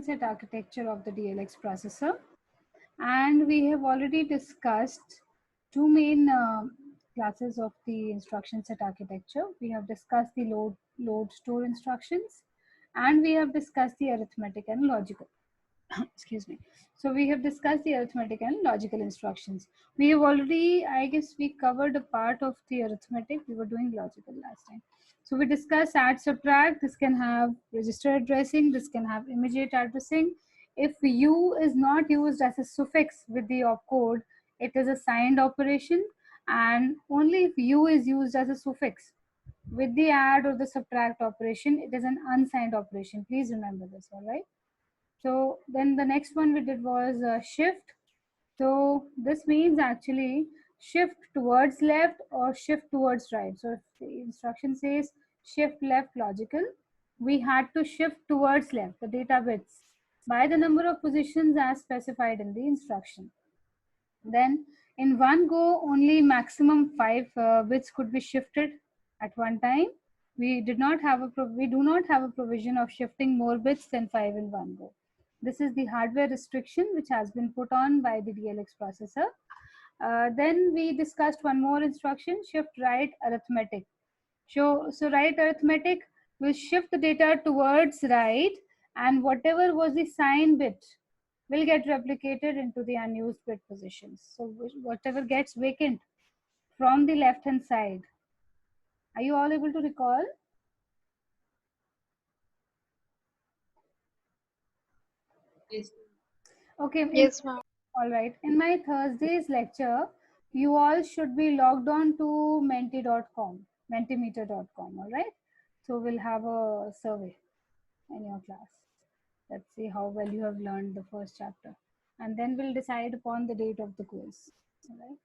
set architecture of the DLX processor, and we have already discussed two main classes of the instruction set architecture. We have discussed the load store instructions, and we have discussed the arithmetic and logical. Excuse me. So we have discussed the arithmetic and logical instructions. We have already, I guess, we covered a part of the arithmetic. We were doing logical last time. So we discussed add, subtract. This can have register addressing. This can have immediate addressing. If U is not used as a suffix with the opcode, it is a signed operation. And only if U is used as a suffix with the add or the subtract operation, it is an unsigned operation. Please remember this, all right? So then the next one we did was shift. So this means actually shift towards left or shift towards right. So if the instruction says shift left logical, we had to shift towards left, the data bits, by the number of positions as specified in the instruction. Then in one go, only maximum 5 bits could be shifted at one time. We do not have a provision of shifting more bits than 5 in one go. This is the hardware restriction which has been put on by the DLX processor. Then we discussed one more instruction, shift right arithmetic. So right arithmetic will shift the data towards right, and whatever was the sign bit will get replicated into the unused bit positions. So whatever gets vacant from the left hand side. Are you all able to recall? Yes. Okay. Yes, ma'am. All right. In my Thursday's lecture, you all should be logged on to mentimeter.com. All right. So we'll have a survey in your class. Let's see how well you have learned the first chapter, and then we'll decide upon the date of the quiz. All right.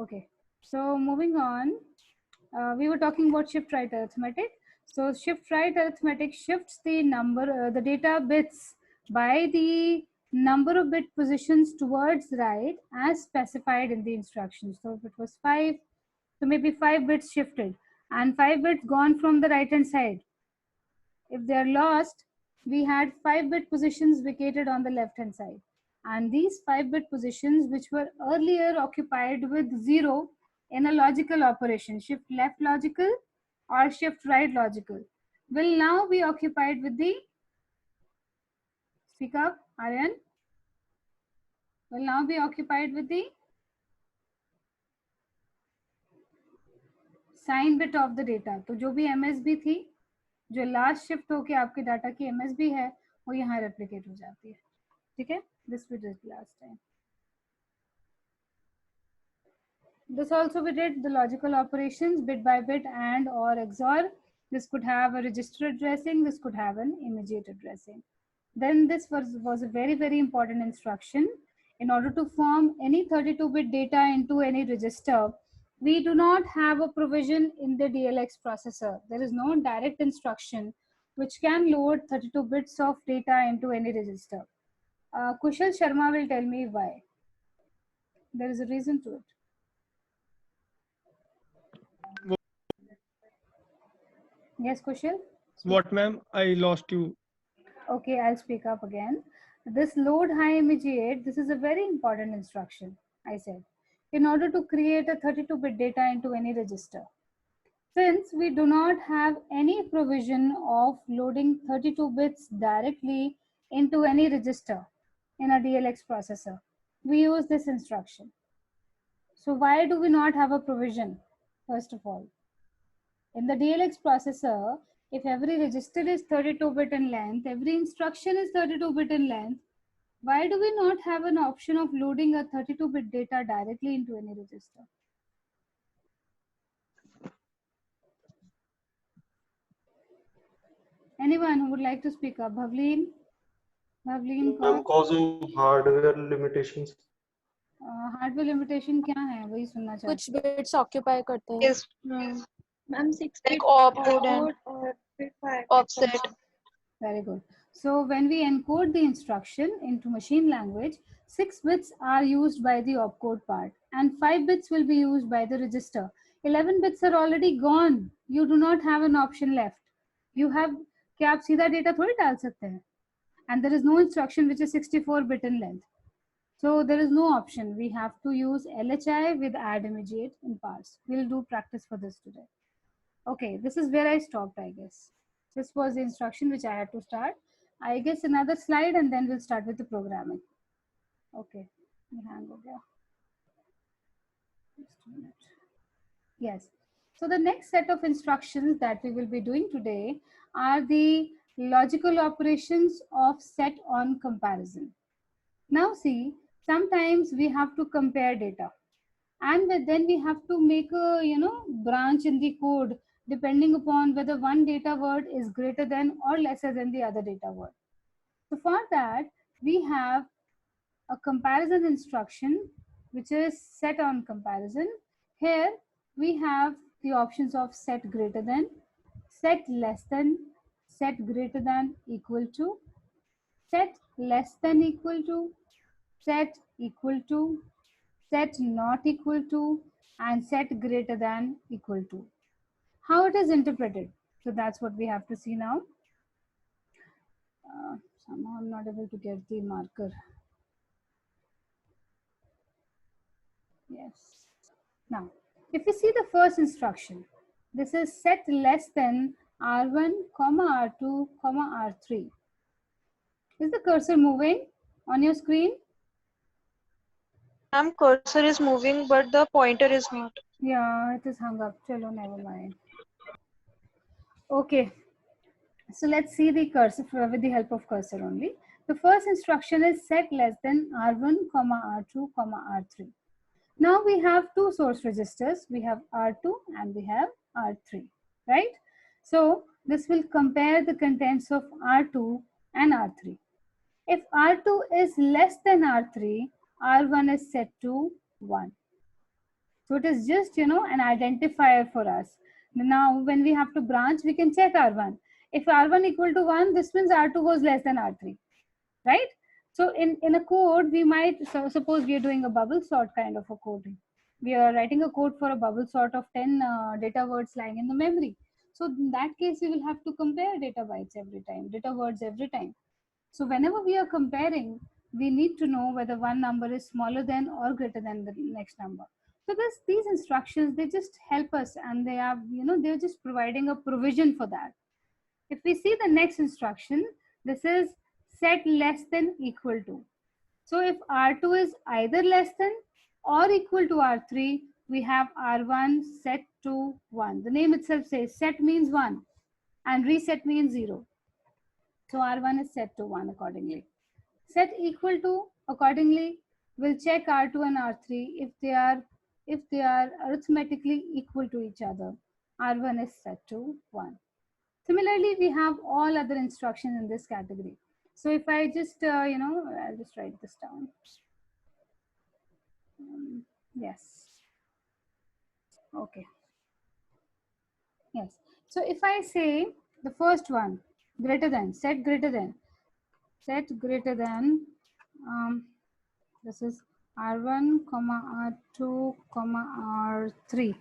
Okay. So moving on, we were talking about shift right arithmetic. So shift right arithmetic shifts the number, the data bits by the number of bit positions towards right as specified in the instructions. So if it was 5, so maybe 5 bits shifted and 5 bits gone from the right hand side. If they are lost, we had 5 bit positions vacated on the left hand side. And these 5 bit positions, which were earlier occupied with 0 in a logical operation, shift left logical or shift right logical, will now be occupied with the, speak up, Aryan, will now be occupied with the sign bit of the data. तो जो भी MSB थी, जो last shift होके आपके data की MSB है, वो यहाँ रेप्लिकेट हो जाती है. ठीक है, this we did last time. This also we did the logical operations bit by bit and or XOR. This could have a register addressing, this could have an immediate addressing. Then this was a very, very important instruction. In order to form any 32-bit data into any register, we do not have a provision in the DLX processor. There is no direct instruction which can load 32 bits of data into any register. Kushal Sharma will tell me why. There is a reason to it. Yes, Kushal? What, ma'am? I lost you. Okay, I'll speak up again. This load high immediate, this is a very important instruction, I said, in order to create a 32-bit data into any register. Since we do not have any provision of loading 32 bits directly into any register in a DLX processor, we use this instruction. So why do we not have a provision, first of all? In the DLX processor, if every register is 32-bit in length, every instruction is 32-bit in length, why do we not have an option of loading a 32-bit data directly into any register? Anyone who would like to speak up? Bhavleen? Bhavleen? I'm causing hardware limitations. Hardware limitation क्या है? वही सुनना चाहते हैं. Which bits occupy करते हैं? Yes, Ma'am, 6 like bit opcode and or offset. Very good. So when we encode the instruction into machine language, 6 bits are used by the opcode part and 5 bits will be used by the register. 11 bits are already gone. You do not have an option left. You have, क्या आप सीधा data थोड़ी डाल सकते हैं? and there is no instruction which is 64-bit in length. So there is no option. We have to use LHI with add immediate in parse. We'll do practice for this today. Okay, this is where I stopped, I guess. This was the instruction which I had to start. I guess another slide and then we'll start with the programming. Okay, hang over. Just a minute. Yes. So the next set of instructions that we will be doing today are the logical operations of set on comparison. Now see, sometimes we have to compare data, and then we have to make a branch in the code depending upon whether one data word is greater than or lesser than the other data word. So for that, we have a comparison instruction which is set on comparison. Here we have the options of set greater than, set less than, set greater than equal to, set less than equal to, set equal to, set not equal to, and set greater than equal to. How it is interpreted? So that's what we have to see now. Somehow I'm not able to get the marker. Yes. Now, if we see the first instruction, this is set less than R1, R2, R3. Is the cursor moving on your screen? Cursor is moving, but the pointer is not. Yeah, it is hung up. Chalo, never mind. Okay. So let's see the cursor with the help of cursor only. The first instruction is set less than R1, R2, R3. Now we have two source registers. We have R2 and we have R3, right? So this will compare the contents of R2 and R3. If R2 is less than R3, R1 is set to 1. So it is just, an identifier for us. Now, when we have to branch, we can check R1. If R1 equal to 1, this means R2 was less than R3, right? So in a code, we might, so suppose we are doing a bubble sort kind of a code. We are writing a code for a bubble sort of 10 data words lying in the memory. So in that case, we will have to compare data bytes every time, data words every time. So whenever we are comparing, we need to know whether one number is smaller than or greater than the next number. So these instructions, they just help us, and they are, they're just providing a provision for that. If we see the next instruction, this is set less than equal to. So if R2 is either less than or equal to R3, we have R1 set to 1. The name itself says set means 1 and reset means 0. So R1 is set to 1 accordingly. Set equal to, accordingly, we'll check R2 and R3 if they are arithmetically equal to each other. R1 is set to 1. Similarly, we have all other instructions in this category. So if I just, I'll just write this down. Yes. Okay. Yes. So if I say the first one, greater than, set greater than, this is R1, R2, R3.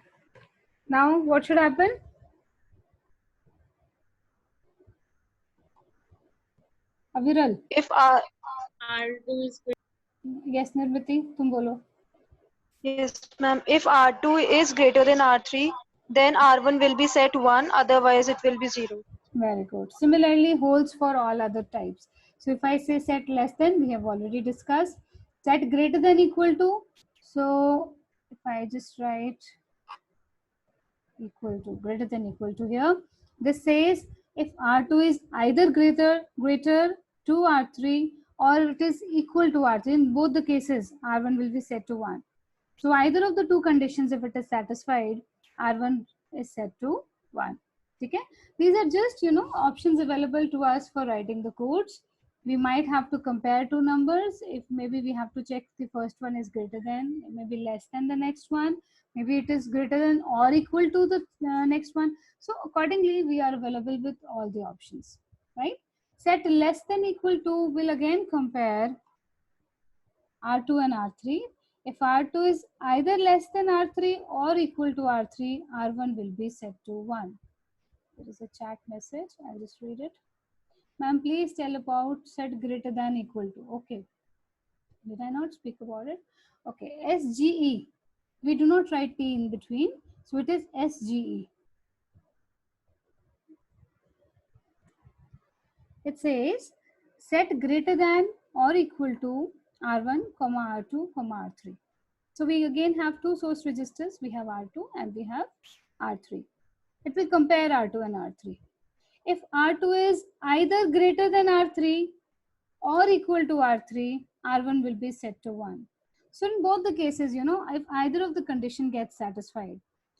Now what should happen? Aviral. If R2 is Yes, Nirmiti, tum bolo. yes, ma'am. If R2 is greater than R3, then R1 will be set 1. Otherwise, it will be 0. Very good. Similarly, holds for all other types. So if I say set less than, we have already discussed. Set greater than equal to. So if I just write equal to, greater than equal to here, this says if R2 is either greater to R3 or it is equal to R3, in both the cases, R1 will be set to 1. So either of the two conditions, if it is satisfied, R1 is set to 1. Okay? These are just, options available to us for writing the codes. We might have to compare two numbers. If maybe we have to check the first one is greater than, maybe less than the next one. Maybe it is greater than or equal to the next one. So accordingly, we are available with all the options, right? Set less than equal to will again compare R2 and R3. If R2 is either less than R3 or equal to R3, R1 will be set to 1. There is a chat message. I'll just read it. Ma'am, please tell about set greater than equal to. Okay. Did I not speak about it? Okay. SGE. We do not write T in between. So it is SGE. It says set greater than or equal to R1, R2, R3. So we again have two source registers. We have R2 and we have R3. It will compare R2 and R3. If R2 is either greater than R3 or equal to R3, R1 will be set to 1. So in both the cases, if either of the condition gets satisfied,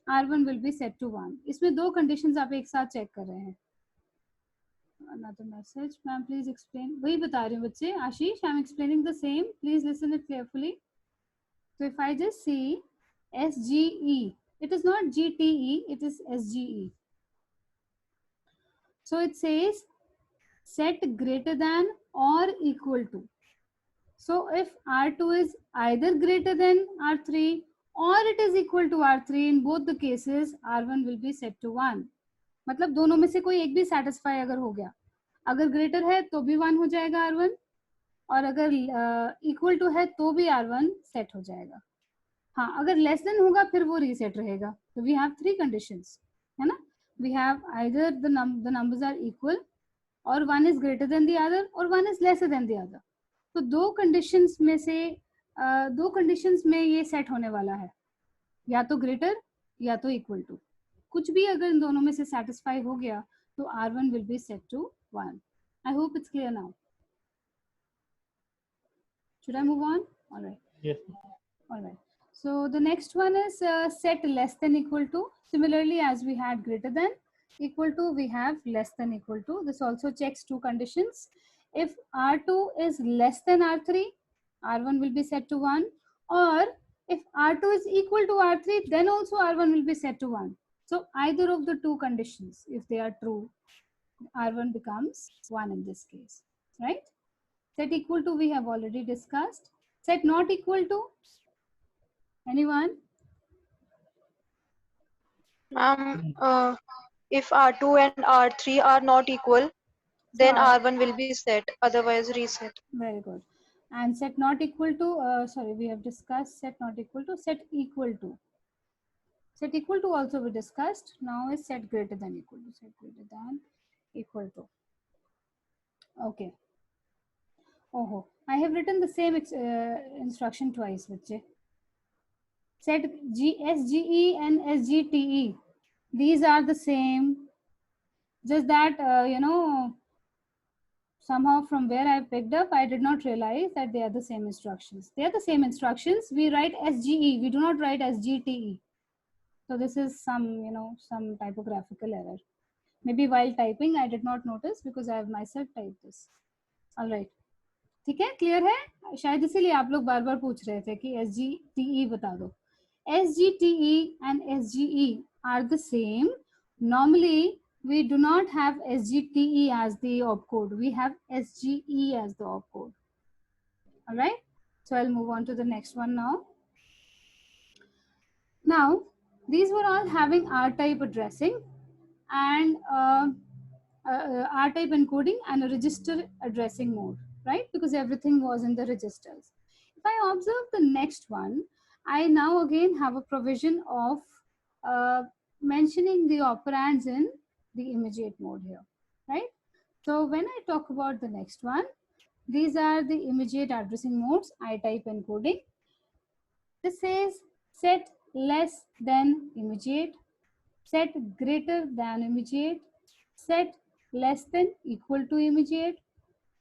R1 will be set to 1. इसमें दो conditions आप एक साथ check कर रहे हैं. Another message, ma'am, please explain. वही बता रही हूँ बच्चे. Ashish, I'm explaining the same. Please listen it carefully. So if I just see SGE, it is not GTE, it is SGE. So it says set greater than or equal to. So if R2 is either greater than R3 or it is equal to R3, in both the cases R1 will be set to 1. मतलब दोनों में से कोई एक भी satisfy अगर हो गया, अगर greater है तो भी 1 हो जाएगा R1 और अगर equal to है तो भी R1 set हो जाएगा. हाँ, अगर लेस देन होगा फिर वो रीसेट रहेगा. तो वी हैव थ्री कंडीशंस, है ना. We have either the numbers are equal और one is greater than the other और one is lesser than the other. तो दो कंडीशंस में से दो कंडीशंस में ये सेट होने वाला है, या तो ग्रेटर या तो इक्वल टू. कुछ भी अगर इन दोनों में से सेटिस्फाई हो गया तो R1 will be set to 1. I hope it's clear now. Should I move on? All right. Yes. All right. So the next one is set less than equal to. Similarly, as we had greater than equal to, we have less than equal to. This also checks two conditions. If R2 is less than R3, R1 will be set to 1. Or if R2 is equal to R3, then also R1 will be set to 1. So either of the two conditions, if they are true, R1 becomes 1 in this case, right? Set equal to we have already discussed. Set not equal to, anyone? If R2 and R3 are not equal, then R1 will be set, otherwise reset. Very good. And set not equal to, sorry, we have discussed set not equal to, set equal to. Set equal to also we discussed. Now is set greater than equal to. Set greater than equal to. Okay. Oh, I have written the same instruction twice, Vijay. Set SGE and SGTE. These are the same. Just that, somehow from where I picked up, I did not realize that they are the same instructions. They are the same instructions. We write SGE. We do not write SGTE. So this is some, some typographical error. Maybe while typing, I did not notice because I have myself typed this. All right. ठीक है, clear है. शायद इसीलिए आप लोग बार बार पूछ रहे थे कि SGTE बता दो. SGTE and SGE are the same. Normally, we do not have SGTE as the opcode. We have SGE as the opcode. All right. So I'll move on to the next one now. Now, these were all having R-type addressing and R-type encoding and a register addressing mode, right? Because everything was in the registers. If I observe the next one, I now again have a provision of mentioning the operands in the immediate mode here, right? So when I talk about the next one, these are the immediate addressing modes, I-type encoding. This says set less than immediate, set greater than immediate, set less than equal to immediate,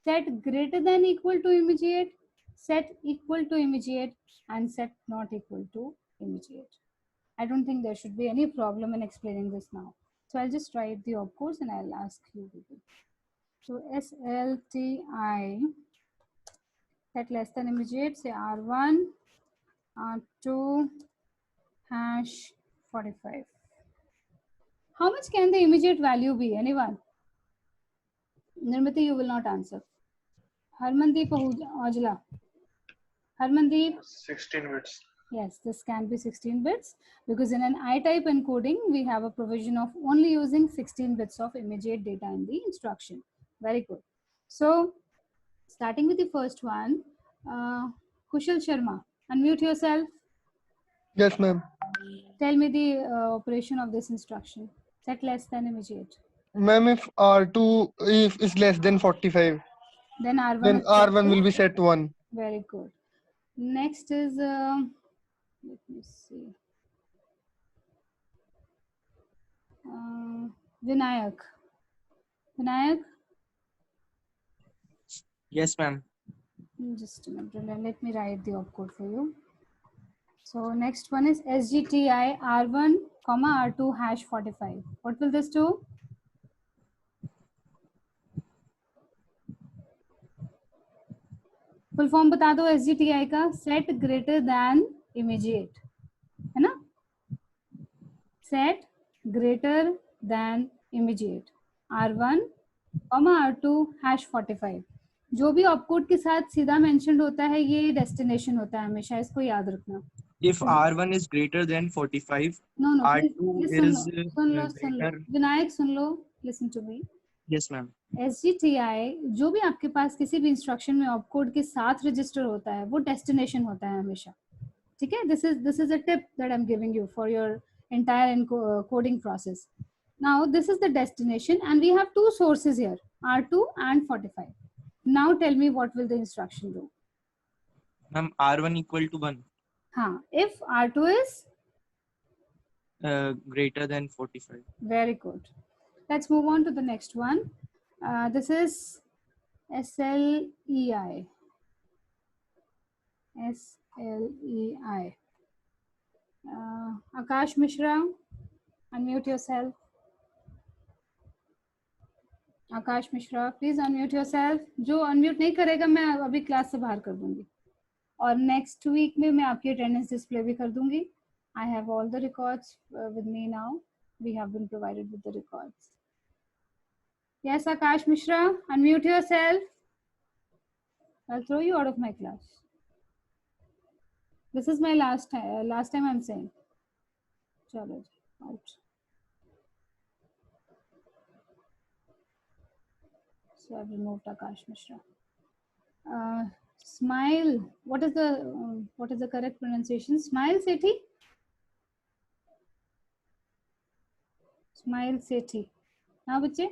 set greater than equal to immediate, set equal to immediate, and set not equal to immediate. I don't think there should be any problem in explaining this now. So I'll just write the opcodes and I'll ask you people. So SLTI, set less than immediate, say R1, R2, hash 45. How much can the immediate value be? Anyone? Nirmati, you will not answer. Harmandeep Ojla. Harmandeep? 16 bits. Yes, this can be 16 bits because in an I-type encoding, we have a provision of only using 16 bits of immediate data in the instruction. Very good. So, starting with the first one, Kushal Sharma, unmute yourself. Yes, ma'am. Tell me the operation of this instruction. Set less than immediate. Ma'am, if R2 if is less than 45, Then R1 then is set R1 to- will be set 1. Very good. Next is, let me see. Vinayak. Vinayak, Yes, ma'am. just a minute. Let me write the opcode for you. So next one is SGTI R1, R2 hash 45. What will this do? Full form बता दो SGTI का. Set greater than immediate, है ना? Set greater than immediate R1, R2 hash 45. जो भी opcode के साथ सीधा मेंशन्ड होता है ये डेस्टिनेशन होता है हमेशा, इसको याद रखना. If R1 is greater than 45, no no, R2 सुन is लो सुन लो सुन लो greater. विनायक, सुन लो, listen to me. Yes, ma'am. SGTI जो भी आपके पास किसी भी इंस्ट्रक्शन में ऑपकोड के साथ रजिस्टर होता है वो डेस्टिनेशन होता है हमेशा. ठीक है? This is a tip that I am giving you for your entire coding process. Now this is the destination and we have two sources here, R2 and 45. Now tell me what will the instruction do? Ma'am, R1 equal to 1, If R2 is greater than 45. very good. Let's move on to the next one. This is SLEI. SLEI. Akash Mishra, unmute yourself. Akash Mishra, please unmute yourself. जो unmute नहीं करेगा मैं अभी class से बाहर कर दूंगी और नेक्स्ट वीक में मैं आपकी अटेंडेंस डिस्प्ले भी कर दूंगी. I have all the records with me now. We have been provided with the records. Yes Akash Mishra, unmute yourself. I will throw you out of my class. This is my last time I am saying. चलो out. So I've removed Akash Mishra. Smile. What is the correct pronunciation? Smile Sethi. Smile Sethi. Now, बच्चे,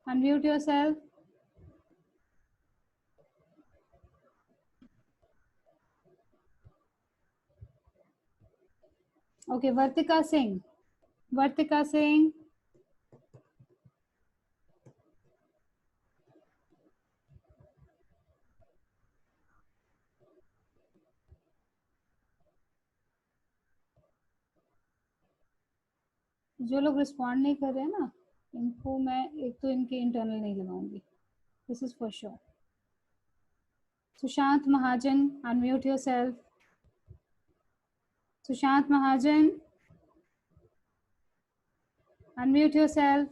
unmute yourself. Okay, Vartika Singh. Vartika Singh. जो लोग respond नहीं कर रहे हैं ना, इनको मैं एक तो इनके इंटरनल नहीं लगाऊंगी. This is for sure. Sushant Mahajan, unmute yourself. Sushant Mahajan, unmute yourself.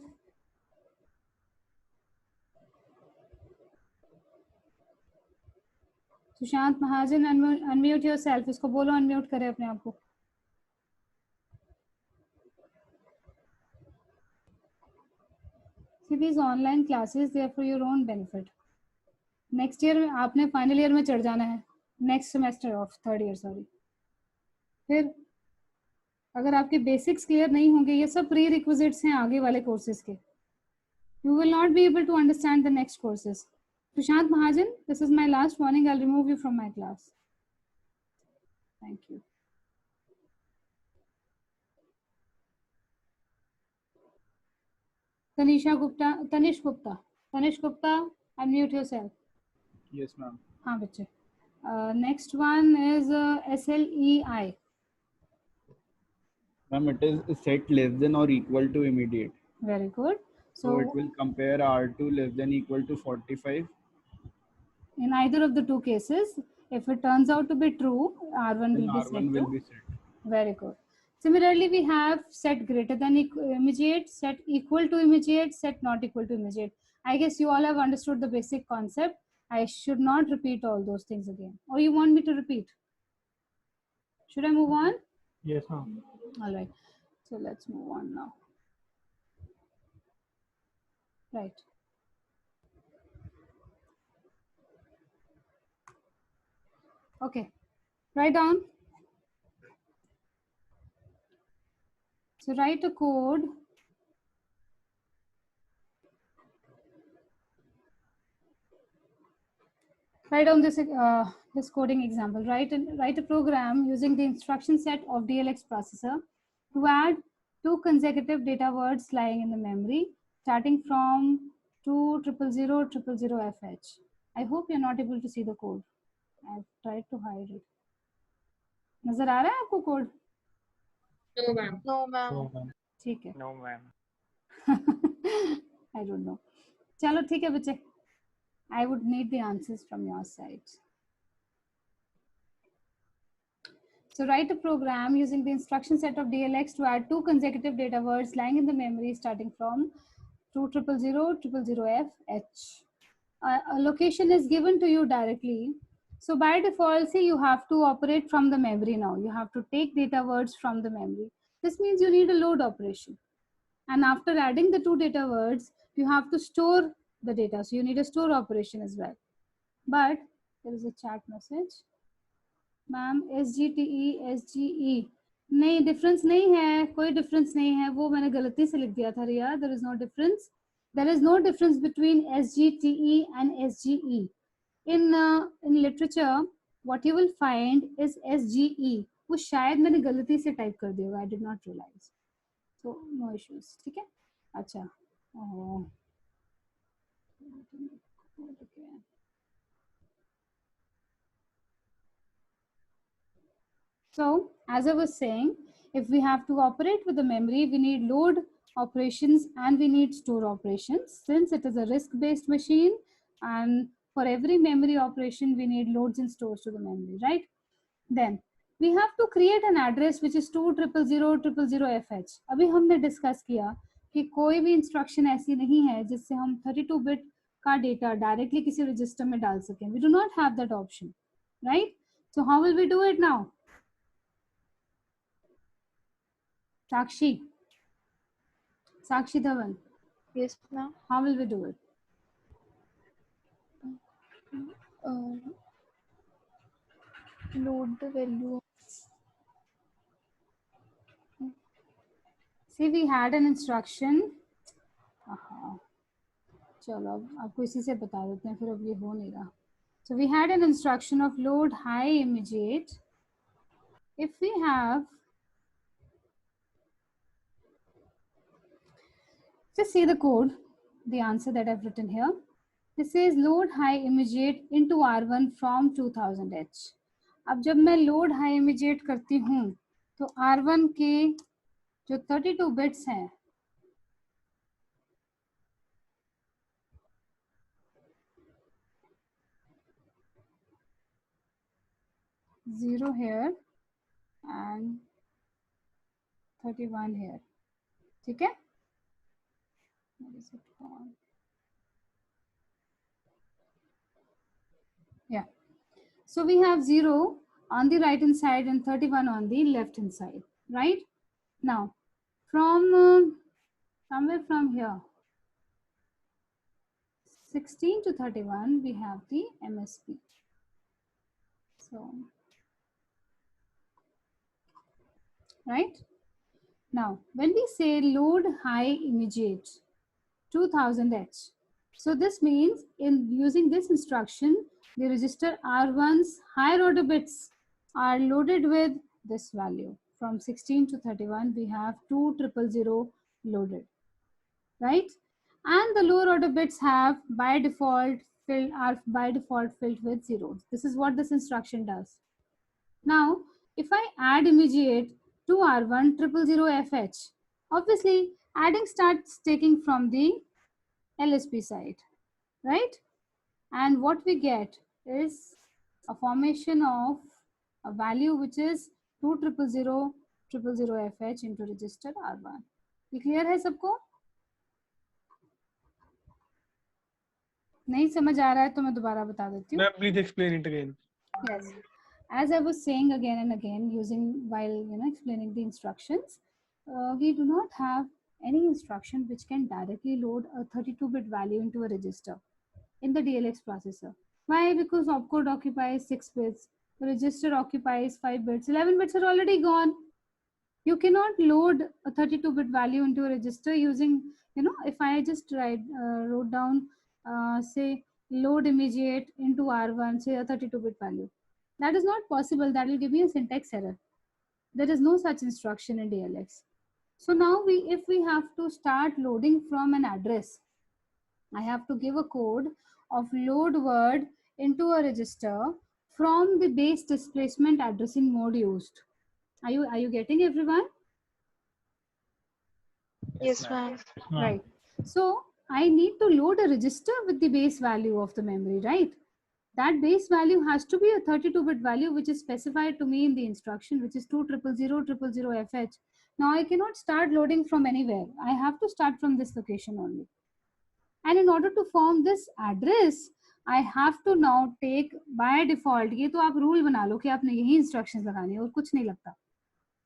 Sushant Mahajan, unmute yourself. इसको बोलो अनम्यूट करे अपने आप को. See, these online classes, they are for your own benefit. Next year में आपने फाइनल ईयर में चढ़ जाना है, next semester of third year sorry. फिर अगर आपके बेसिक्स क्लियर नहीं होंगे, ये सब प्री रिक्विजिट्स हैं आगे वाले कोर्सेज के, you will not be able to understand the next courses. Sushant Mahajan, this is my last warning. I will remove you from my class. Thank you. Tanisha Gupta, Tanish Gupta, unmute yourself. Yes, ma'am. हाँ बच्चे. Next one is SLEI. Ma'am, it is set less than or equal to immediate. Very good. So it will compare R2 less than equal to 45. In either of the two cases, if it turns out to be true, R1 Then will be R1 set will to. be set. Very good. Similarly, we have set greater than immediate, set equal to immediate, set not equal to immediate. I guess you all have understood the basic concept. I should not repeat all those things again. Or you want me to repeat? Should I move on? Yes, ma'am. All right. So let's move on now. Right. Okay. Write down. So write a code. Write down this coding example. Write a program using the instruction set of DLX processor to add two consecutive data words lying in the memory, starting from 2000000FH. I hope you're not able to see the code. I've tried to hide it. नजर आ रहा है आपको code? No, ma'am. No, ma'am. ठीक है. No, ma'am. I don't know. चलो ठीक है बच्चे. I would need the answers from your side. So write a program using the instruction set of DLX to add two consecutive data words lying in the memory starting from 2000000FH. A location is given to you directly. So by default, see, you have to operate from the memory now. You have to take data words from the memory. This means you need a load operation. And after adding the two data words, you have to store the data. So you need a store operation as well. But there is a chat message. Ma'am SGE नहीं, difference नहीं है, कोई difference नहीं है, वो मैंने गलती से लिख दिया था रिया. There is no difference. There is no difference between SGTE and SGE. In literature, what you will find is SGE. वो शायद मैंने गलती से टाइप कर दिया होगा. I did not realize. So no issues. ठीक है. अच्छा. So as I was saying, if we have to operate with the memory, we need load operations and we need store operations. Since it is a RISC-based machine, and for every memory operation, we need loads and stores to the memory, right? Then we have to create an address which is 2000000FH. अभी हमने discuss किया कि कोई भी instruction ऐसी नहीं है जिससे हम 32 बिट का डेटा डायरेक्टली किसी रजिस्टर में डाल सकें. We do not have that option, right? So how will we do it now? Sakshi Dhawan. Yes, ma'am. How will we do it? Load the value. See, we had an instruction. चलो अब आपको इसी से बता देते हैं, फिर अब ये हो नहीं रहा. So we had an instruction of load high immediate. If we have, just see the code, the answer that I've written here. This says load high immediate into R1 from 2000H. अब जब मैं load high immediate करती हूँ तो R1 के जो 32 bits हैं, zero here and 31 here. ठीक है? Where is it gone? Yeah. So we have 0 on the right hand side and 31 on the left hand side, right? Now, from somewhere from here, 16 to 31, we have the MSP. So, right? Now, when we say load high immediate 2000H, so this means in using this instruction, the register R1's higher order bits are loaded with this value. From 16 to 31, we have 20000 loaded, right? And the lower order bits have by default filled with zeros. This is what this instruction does. Now, if I add immediate to R1 000FH, obviously adding starts taking from the LSB side, right? And what we get is a formation of a value which is 2000000FH into register R1. ये clear है सबको? नहीं समझ आ रहा है तो मैं दोबारा बता देती हूँ. Ma'am, please explain it again. Yes, as I was saying again and again, using while explaining the instructions, we do not have any instruction which can directly load a 32-bit value into a register in the DLX processor. Why? Because opcode occupies 6 bits, the register occupies 5 bits, 11 bits are already gone. You cannot load a 32-bit value into a register using, if I just wrote down, say, load immediate into R1, say a 32-bit value. That is not possible. That will give me a syntax error. There is no such instruction in DLX. So now if we have to start loading from an address, I have to give a code of load word into a register from the base displacement addressing mode used. Are you getting, everyone? Yes, ma'am. Right. So I need to load a register with the base value of the memory, right? That base value has to be a 32-bit value which is specified to me in the instruction, which is 2000000FH. Now I cannot start loading from anywhere. I have to start from this location only. And in order to form this address, I have to now take by default, ये तो आप rule बना लो कि आपने यही instructions लगाने हैं और कुछ नहीं लगता.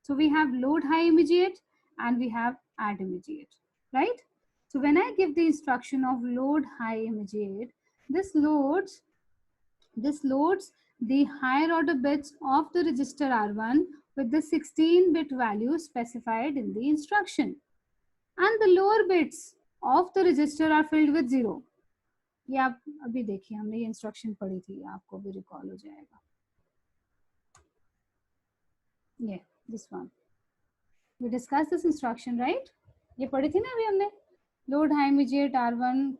So we have load high immediate and we have add immediate, right? So when I give the instruction of load high immediate, this loads the higher order bits of the register R1 with the 16-bit value specified in the instruction, and the lower bits of the register are filled with 0. ये आप अभी देखिए, हमने ये instruction पढ़ी थी, आपको भी रिकॉल हो जाएगा. ये this one, we discussed this instruction, right? ये पढ़ी थी ना अभी हमने, load high immediate R1,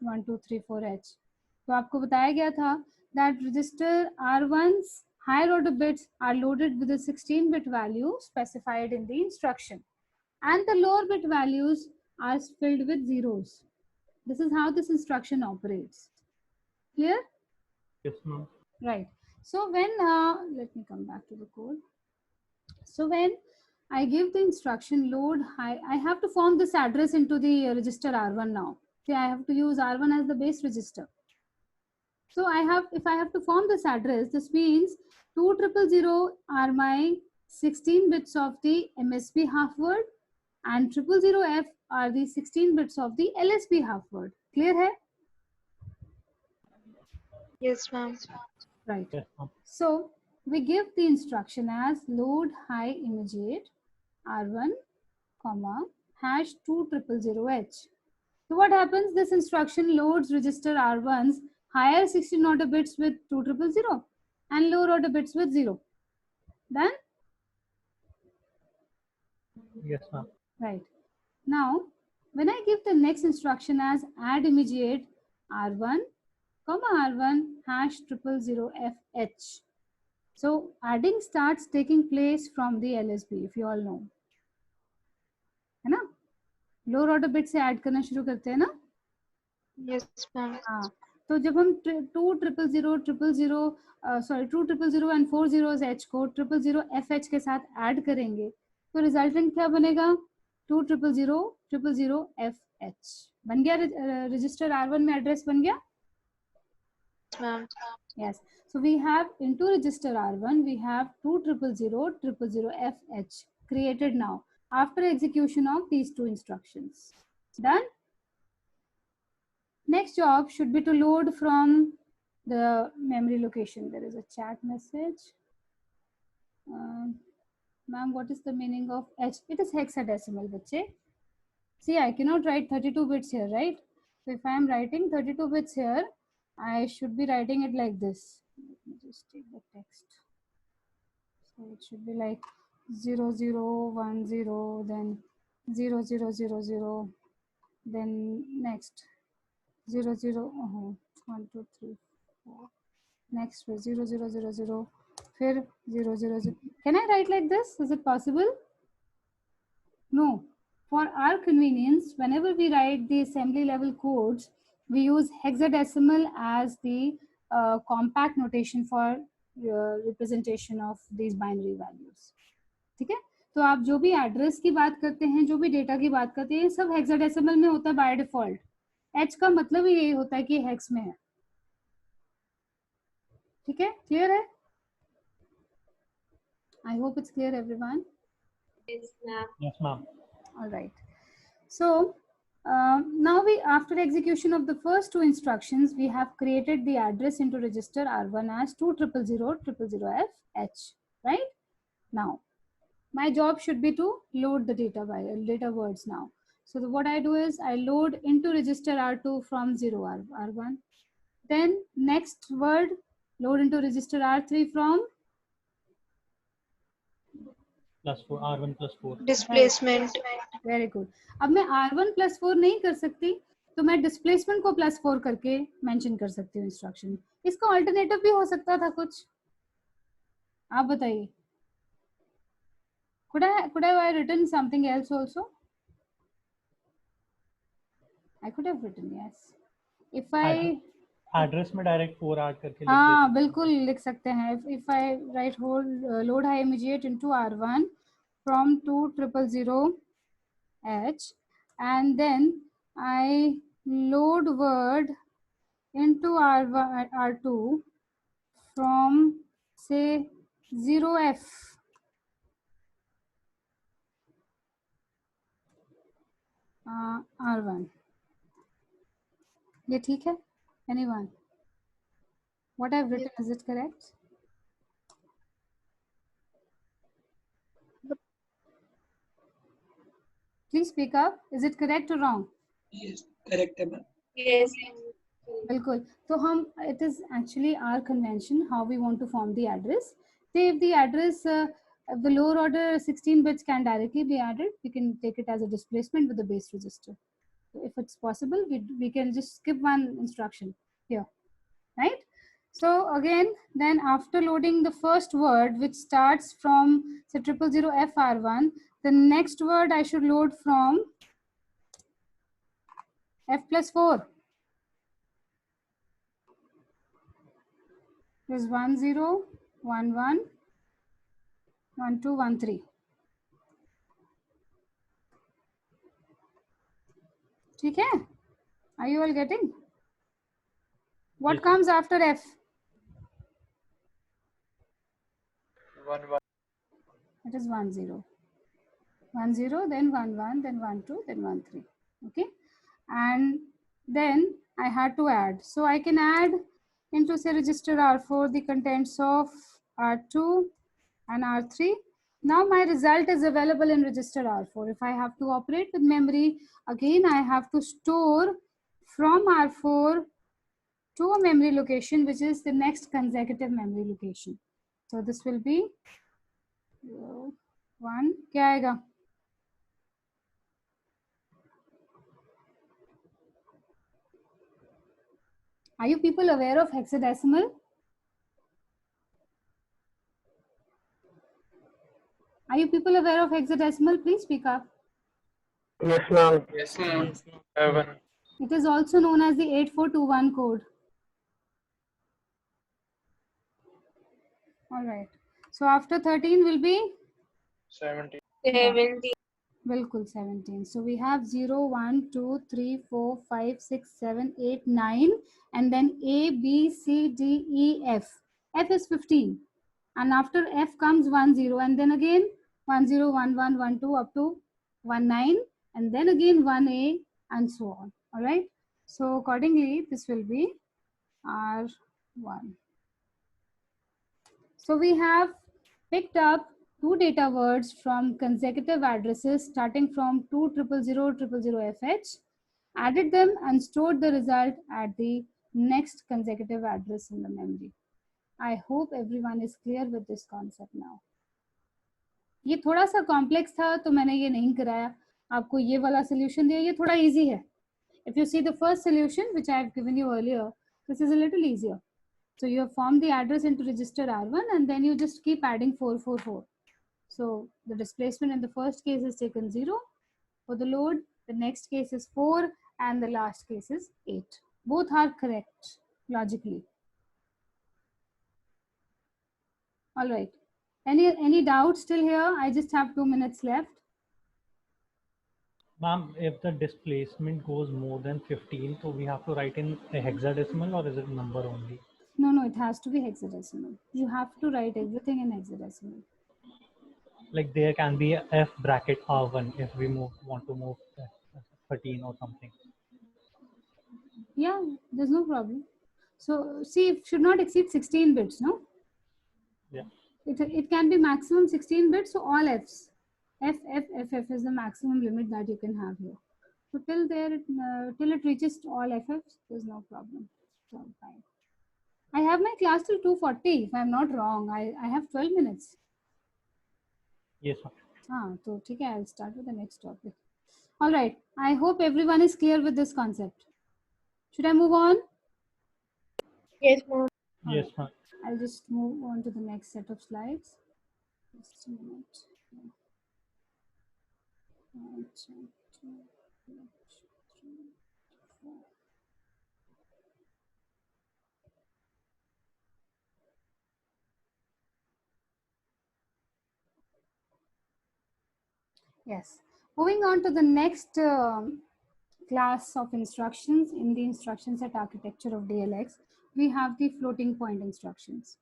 #1234H. तो आपको बताया गया था that register R1's higher order bits are loaded with a 16-bit value specified in the instruction, and the lower bit values are filled with zeros. This is how this instruction operates. Clear? Yes, ma'am. Right. So when let me come back to the code. So when I give the instruction load high, I have to form this address into the register R1 now. See, I have to use R1 as the base register. So if I have to form this address, this means 2000 are my 16 bits of the MSB half word, and 000F are the 16 bits of the LSB half word. Clear hai? Yes, ma'am. Right. Yes, ma'am. So we give the instruction as load high immediate R1, #2000H. So what happens? This instruction loads register R1's higher 16 order bits with 2000 and lower order bits with 0. Then? Yes, ma'am. Right. Now, when I give the next instruction as add immediate R1, R1 #000FH. So adding starts taking place from the LSB, if you all know. है ना? Lower order bit से add करना शुरू करते हैं ना? Yes, ma'am. हाँ. तो जब हम 2000 and 4 zeros H को 000FH के साथ add करेंगे, तो रिजल्टेंट क्या बनेगा? 200000FH. बन गया रजिस्टर R1 में एड्रेस बन गया? Ma'am. Yes. So we have into register R1, we have 200000FH created now after execution of these two instructions. Done? Next job should be to load from the memory location. There is a chat message. Ma'am, what is the meaning of H? It is hexadecimal, bache. See, I cannot write 32 bits here, right? So if I am writing 32 bits here, I should be writing it like this. Let me just take the text. So it should be like 0010, then 0000, then next 1, 2, 3, 4. Next 0000, फिर 000. Can I write like this? Is it possible? No. For our convenience, whenever we write the assembly level codes, we use hexadecimal as the compact notation for representation of these binary values. ठीक है? तो आप जो भी address की बात करते हैं, जो भी डेटा की बात करते हैं, सब हेक्साडेसिमल में होता है बाय डिफॉल्ट. एच का मतलब ही यही होता है कि हेक्स में है. ठीक है? क्लियर है? आई hope it's clear everyone. Yes, ma'am. All right. So now after execution of the first two instructions, we have created the address into register R1 as 2000000F right? Now, my job should be to load the data words now. So what I do is I load into register R2 from 0 R1. Then next word, load into register R3 from +4 R1 +4. Displacement. Very good. अब मैं R1 + 4 नहीं कर सकती, तो मैं displacement को +4 करके mention कर सकती हूँ इंस्ट्रक्शन. इसका अल्टरनेटिव भी हो सकता था कुछ, आप बताइए. could I have written something else also? I could have written yes. If I address में डायरेक्ट 4 ऐड करके लिख हाँ देते बिल्कुल लिख सकते हैं. if I write load high immediate into R1 from 20000H and then I load word into R2 from say 0F R1. ये ठीक है? Anyone? What I've written, is it correct? Please speak up. Is it correct or wrong? Yes, correct, ma'am. Yes. बिल्कुल. तो हम it is actually our convention how we want to form the address. So if the address the lower order 16 bits can directly be added, we can take it as a displacement with the base register. So if it's possible, we can just skip one instruction here, right? So again, then after loading the first word which starts from say 000FR1, the next word I should load from F+4. Is 1 0 1 1 1 2 1 3. ठीक है? Are you all getting? What Yes. comes after F? 1 1. It is 1 0 1 0, then 1 1, then 1 2, then 1 3. Okay, and then I had to add. So I can add into say register R4 the contents of R2 and R3. Now my result is available in register R4. If I have to operate with memory, again I have to store from R4 to a memory location which is the next consecutive memory location. So this will be 1. क्या आएगा? Are you people aware of hexadecimal? Are you people aware of hexadecimal? Please speak up. Yes, ma'am. Yes, ma'am. 7. It is also known as the 8421 code. All right. So after 13 will be 17. 70. bilkul 17. So we have 0, 1, 2, 3, 4, 5, 6, 7, 8, 9, and then A, B, C, D, E, F. F is 15. And after F comes 1, 0, and then again 1, 0, 1, 1, 1, 2 up to 1, 9, and then again 1, A, and so on. All right. So accordingly, this will be R1. So we have picked up two data words from consecutive addresses starting from 2000000FH, added them and stored the result at the next consecutive address in the memory. I hope everyone is clear with this concept now. ये थोड़ा सा complex था तो मैंने ये नहीं कराया, आपको ये वाला solution दिया, ये थोड़ा easy है. If you see the first solution which I have given you earlier, this is a little easier. So you have formed the address into register R1 and then you just keep adding 444. So the displacement in the first case is taken 0 for the load, the next case is 4 and the last case is 8. Both are correct logically. All right. Any doubts still here? I just have 2 minutes left. Ma'am, if the displacement goes more than 15, so we have to write in a hexadecimal or is it number only? No, it has to be hexadecimal. You have to write everything in hexadecimal. like there can be a F bracket R1 if we want to move 13 or something. Yeah, there's no problem. So see, it should not exceed 16 bits, no? Yeah. It can be maximum 16 bits, so all Fs. F is the maximum limit that you can have here. So till there, till it reaches to all FFs, there's no problem. So fine. I have my class till 2:40, if I'm not wrong. I have 12 minutes. Yes, ma'am. So okay, I'll start with the next topic. All right. I hope everyone is clear with this concept. Should I move on? Yes, ma'am. Yes, ma'am. I'll just move on to the next set of slides. Just a minute. Yes. Moving on to the next class of instructions in the instruction set architecture of DLX, we have the floating point instructions.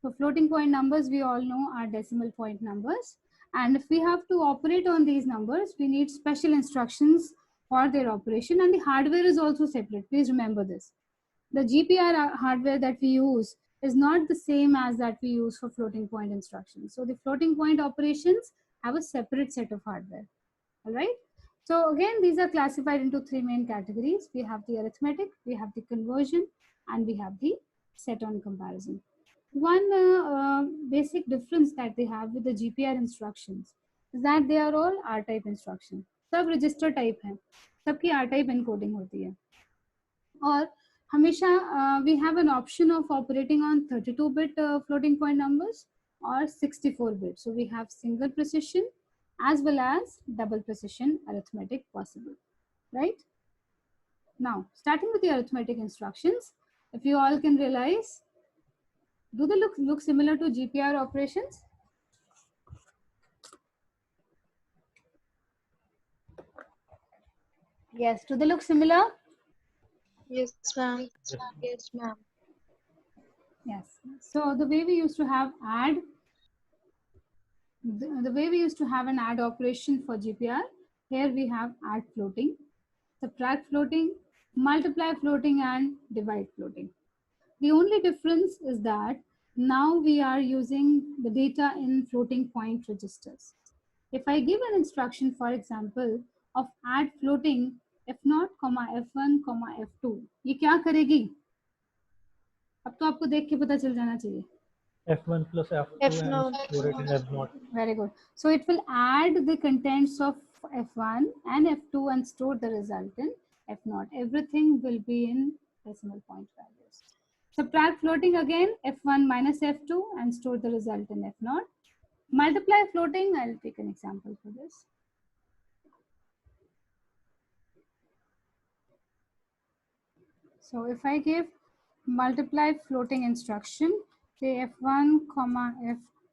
So floating point numbers, we all know, are decimal point numbers. And if we have to operate on these numbers, we need special instructions for their operation, and the hardware is also separate. Please remember this. The GPR hardware that we use is not the same as that we use for floating point instructions. So the floating point operations have a separate set of hardware. All right. So again, these are classified into three main categories. We have the arithmetic, we have the conversion, and we have the set on comparison. One basic difference that they have with the GPR instructions is that they are all R-type instruction. सब register type हैं, सबकी R-type encoding होती है. और हमेशा we have an option of operating on 32-bit floating point numbers or 64-bit. So we have single precision as well as double precision arithmetic possible, right? Now, starting with the arithmetic instructions, if you all can realize, do they look similar to GPR operations? Yes, do they look similar? Yes, ma'am. Yes, ma'am. Yes. So the way we used to have add, the way we used to have an add operation for GPR, here we have add floating, subtract floating, multiply floating, and divide floating. The only difference is that now we are using the data in floating point registers. If I give an instruction, for example, of add floating f0, f1, f2, ये क्या करेगी? अब तो आपको देख के पता चल जाना चाहिए. F1 plus F2 F0. and store it in F0. Very good. So it will add the contents of f1 and f2 and store the result in f0. Everything will be in decimal point values. Subtract floating again, f1 minus f2 and store the result in f0. Multiply floating, I'll take an example for this. So if I give multiply floating instruction, say f1,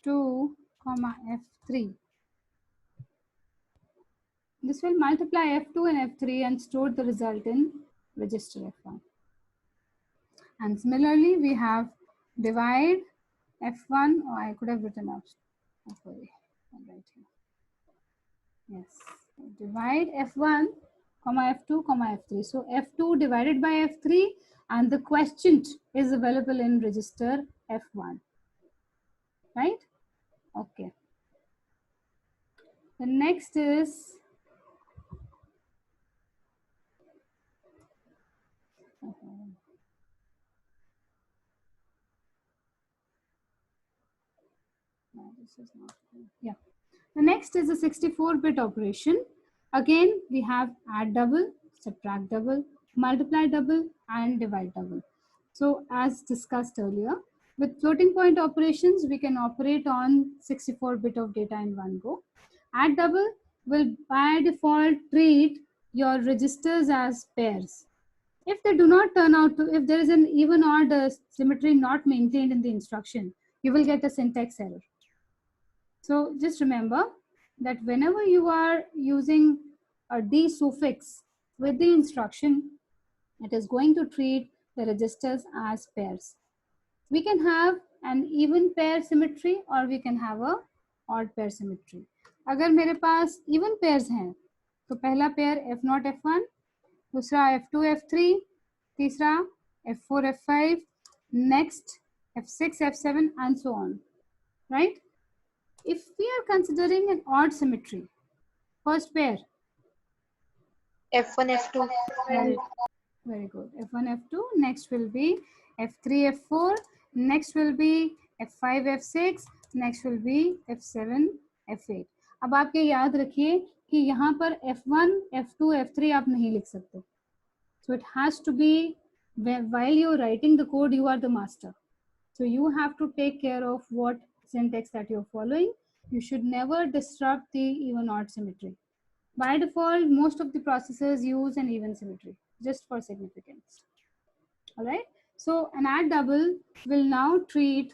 f2, f3. This will multiply f2 and f3 and store the result in register f1. And similarly, we have divide f1, or I could have written out. Okay, right here. Yes, divide f1, f2, f3. So f2 divided by f3, and the quotient is available in register f1. Right? Okay. The next is yeah. The next is a 64-bit operation. Again, we have add double, subtract double, multiply double, and divide double. So as discussed earlier, with floating point operations, we can operate on 64-bit of data in one go. Add double will by default treat your registers as pairs. If they do not turn out to, if there is an even odd symmetry not maintained in the instruction, you will get a syntax error. So just remember that whenever you are using a D suffix with the instruction, it is going to treat the registers as pairs. We can have an even pair symmetry, or we can have a odd pair symmetry. अगर मेरे पास even pairs हैं तो पहला pair F0 F1, दूसरा F2 F3, तीसरा F4 F5, next F6 F7 and so on, right? If we are considering an odd symmetry, first pair, F1 F2. very good, F1 F2, next will be F3 F4, next will be F5 F6, next will be F7 F8. अब आप ये याद रखिए कि यहाँ पर F1 F2 F3 आप नहीं लिख सकते, so it has to be while you're writing the code you are the master, so you have to take care of what syntax that you're following. You should never disrupt the even odd symmetry. By default, most of the processors use an even symmetry just for significance. All right. So an add double will now take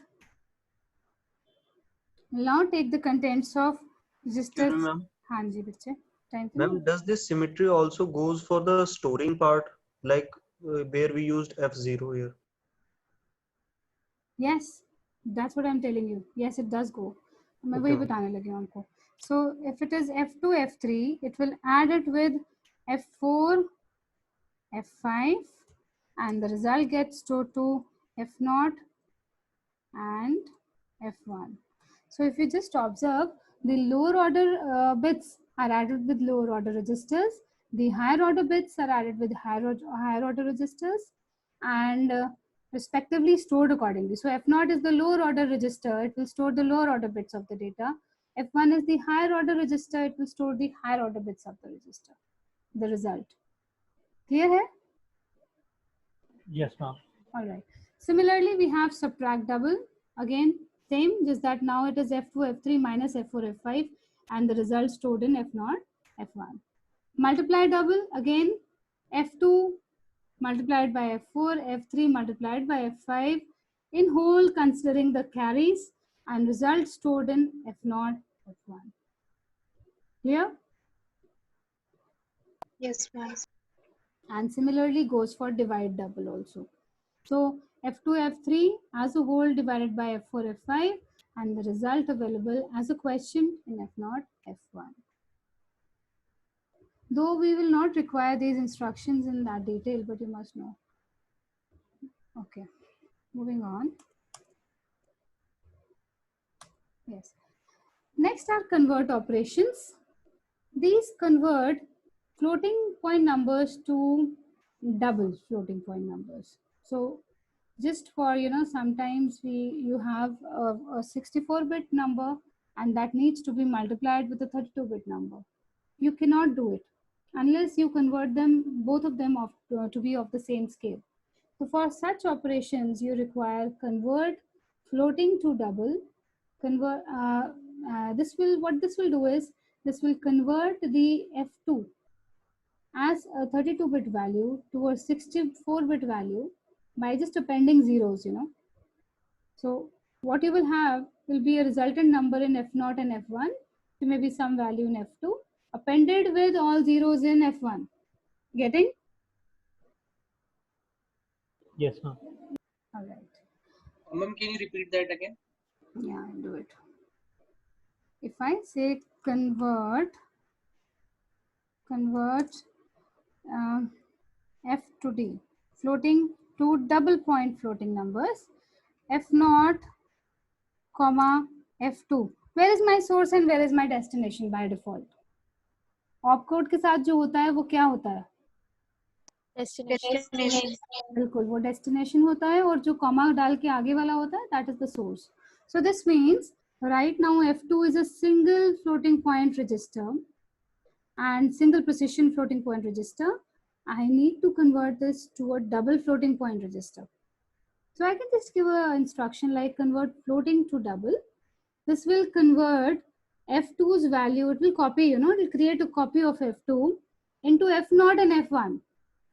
the contents of registers. Ma'am. हाँ जी बच्चे. Ma'am, does this symmetry also goes for the storing part, like where we used F0 here? Yes, that's what I'm telling you. Yes, it does go. मैं वही बताने लगी हूँ आपको. So if it is F2 F3, it will add it with F4 F5 and the result gets stored to F0 and F1. So if you just observe, the lower order bits are added with lower order registers, the higher order bits are added with higher order registers and respectively stored accordingly. So F0 is the lower order register, it will store the lower order bits of the data. F1 is the higher order register, it will store the higher order bits of the register, the result. Clear hai? Yes, ma'am. All right. Similarly, we have subtract double. Again, same, just that now it is F2, F3 minus F4, F5 and the result stored in F0, F1. Multiply double, again, F2 multiplied by F4, F3 multiplied by F5 in whole considering the carries and result stored in F0, F1. Clear? Yes, ma'am. And similarly goes for divide double also. So F2, F3 as a whole divided by F4, F5 and the result available as a question in F0, F1. Though we will not require these instructions in that detail, but you must know. Okay, moving on. Yes. Next are convert operations. These convert floating point numbers to double floating point numbers. So just for, sometimes you have a 64-bit number and that needs to be multiplied with a 32-bit number. You cannot do it unless you convert them, both of them to be of the same scale. So for such operations, you require convert floating to double. Convert. What this will do is this will convert the F2 as a 32-bit value to a 64-bit value by just appending zeros, So what you will have will be a resultant number in F0 and F1, so maybe some value in F2, appended with all zeros in F1. Getting? Yes, ma'am. All right. Ma'am, can you repeat that again? Yeah, I'll do it. If I say convert F to D, floating to double point floating numbers, F0, comma F2. Where is my source and where is my destination by default? Opcode के साथ जो होता है वो क्या होता है? Destination. बिल्कुल, वो destination होता है और जो comma डाल के आगे वाला होता है, that is the source. So this means right now F2 is a single floating point register and single precision floating point register. I need to convert this to a double floating point register. So I can just give an instruction like convert floating to double. This will convert F2's value, it will copy, it will create a copy of F2 into F0 and F1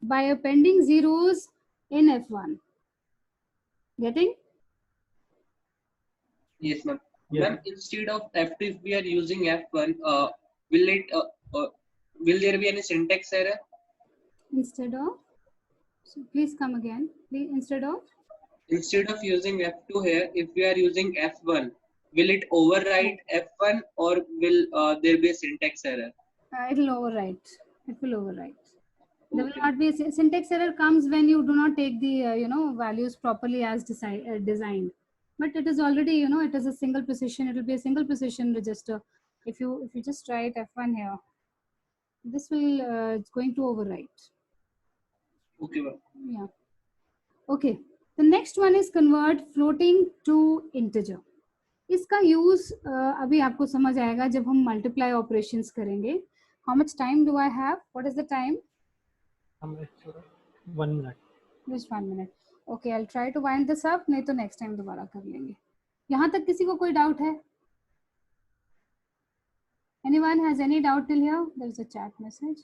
by appending zeros in F1. Getting? Yes, ma'am. Yes. Ma'am, instead of F2, if we are using F1, will there be any syntax error? Instead of, so please come again. Please, instead of Instead of using F2 here, if we are using F1, will it overwrite F1 or will there be a syntax error? It'll overwrite. It will overwrite. There will not be a syntax error comes when you do not take the values properly as designed. But it is already it is a single precision. It will be a single precision register. If you just write F1 here, this will it's going to overwrite. Okay, ma'am. Yeah. Okay. The next one is convert floating to integer. इसका use अभी आपको समझ आएगा जब हम multiply operations करेंगे. How much time do I have? What is the time? 1 minute. Just 1 minute. Okay, I'll try to wind this up. नहीं तो नेक्स्ट टाइम दोबारा कर लेंगे. यहाँ तक किसी को कोई डाउट है? Anyone has any doubt till here? There is a chat message.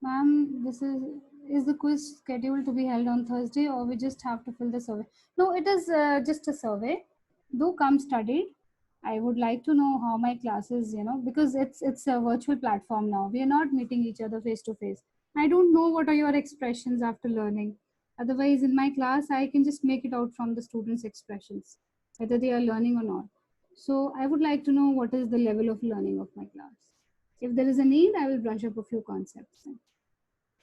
Ma'am, this is the quiz scheduled to be held on Thursday, or we just have to fill the survey? No, it is just a survey. Do come studied. I would like to know how my classes, because it's a virtual platform now. We are not meeting each other face to face. I don't know what are your expressions after learning. Otherwise, in my class, I can just make it out from the students' expressions, whether they are learning or not. So I would like to know what is the level of learning of my class. If there is a need, I will brush up a few concepts.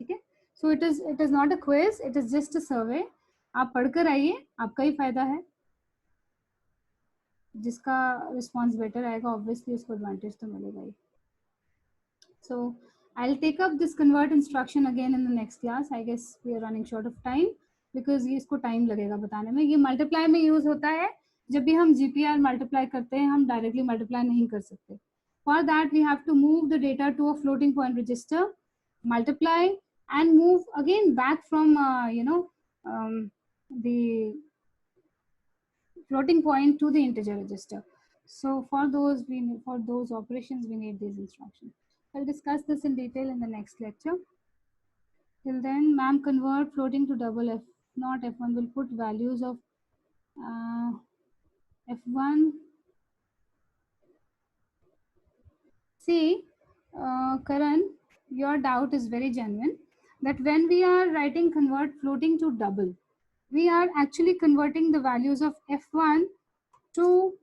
Okay? So it is not a quiz. It is just a survey. आप पढ़कर आइए, आपका ही फायदा है. जिसका response better आएगा obviously उसको advantage तो मिलेगा ही. So I'll take up this convert instruction again in the next class. I guess we are running short of time because ये इसको टाइम लगेगा बताने में. ये मल्टीप्लाई में यूज होता है. जब भी हम GPR मल्टीप्लाई करते हैं हम डायरेक्टली मल्टीप्लाई नहीं कर सकते. For that we have to move the data to a floating point register, multiply and move again back from the floating point to the integer register. So for those operations we need these instructions. I'll discuss this in detail in the next lecture. Till then, ma'am, convert floating to double F not F1. Will put values of F1. See, Karan, your doubt is very genuine that when we are writing convert floating to double, we are actually converting the values of F1 to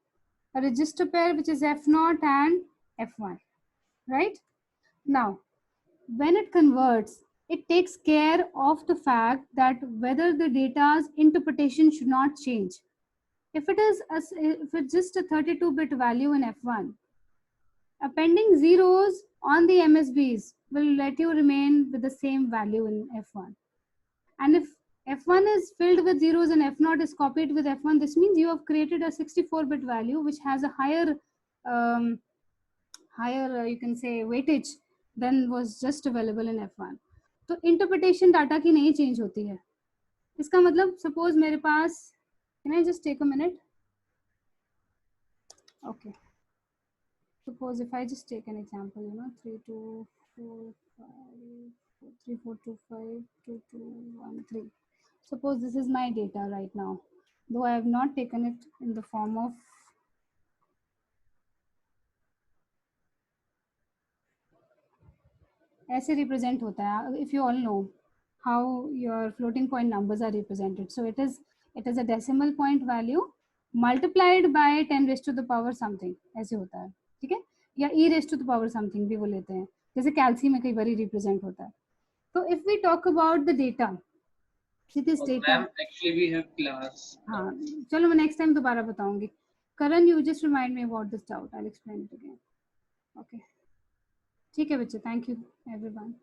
a register pair which is F0 and F1, right? Now, when it converts, it takes care of the fact that whether the data's interpretation should not change. If it's just a 32-bit value in F1, appending zeros on the MSBs will let you remain with the same value in F1. And if F1 is filled with zeros and F0 is copied with F1, this means you have created a 64-bit value which has a higher you can say weightage than was just available in F1. तो interpretation data की नहीं change होती है. इसका मतलब suppose मेरे पास, can I just take a minute? Okay. Suppose if I just take an example, 324534252213. Suppose this is my data right now, though I have not taken it in the form of ऐसे represent होता है. If you all know how your floating point numbers are represented, so it is a decimal point value multiplied by 10 raised to the power something ऐसे होता है. ठीक है, या e raised to the power something भी वो लेते हैं, जैसे कैल्सी में कई बार रिप्रेजेंट होता है. तो if we talk about the data, see this data. Actually we have class. हाँ, चलो मैं next time दोबारा बताऊंगी. Karan, you just remind me about this doubt. I'll explain it again. Okay. ठीक है बच्चे, thank you everyone.